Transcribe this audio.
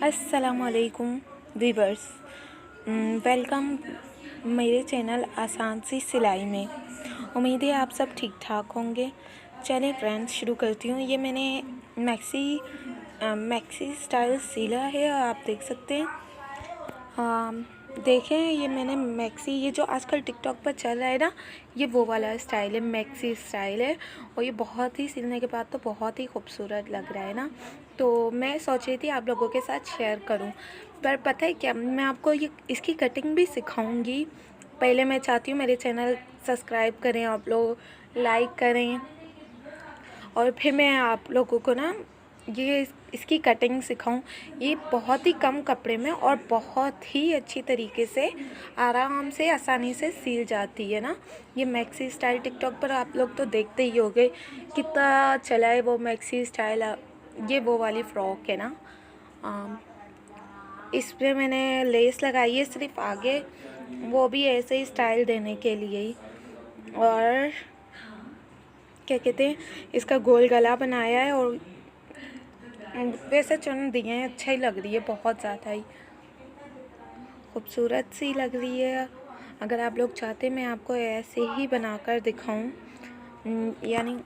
अस्सलामुअलैकुम viewers, welcome मेरे channel आसान सी सिलाई में। उम्मीद है आप सब ठीक ठाक होंगे। चलिए फ्रेंड्स, शुरू करती हूँ। ये मैंने मैक्सी स्टाइल सिला है, आप देख सकते हैं। देखें, ये मैंने मैक्सी, ये जो आजकल टिकटॉक पर चल रहा है ना, ये वो वाला स्टाइल है, मैक्सी स्टाइल है। और ये बहुत ही सिलने के बाद तो बहुत ही खूबसूरत लग रहा है ना। तो मैं सोच रही थी आप लोगों के साथ शेयर करूं, पर पता है क्या, मैं आपको ये इसकी कटिंग भी सिखाऊंगी। पहले मैं चाहती हूँ मेरे चैनल सब्सक्राइब करें आप लोग, लाइक करें, और फिर मैं आप लोगों को ना इसकी कटिंग सिखाऊं। ये बहुत ही कम कपड़े में और बहुत ही अच्छी तरीके से आराम से आसानी से सिल जाती है ना। ये मैक्सी स्टाइल टिकटॉक पर आप लोग तो देखते ही होंगे, कितना चला है वो मैक्सी स्टाइल। ये वो वाली फ़्रॉक है ना, इस पर मैंने लेस लगाई है सिर्फ आगे, वो भी ऐसे ही स्टाइल देने के लिए ही। और क्या कहते हैं, इसका गोल गला बनाया है, और वैसे चुन दिए हैं, अच्छा ही लग रही है, बहुत ज़्यादा ही खूबसूरत सी लग रही है। अगर आप लोग चाहते मैं आपको ऐसे ही बनाकर दिखाऊं, यानी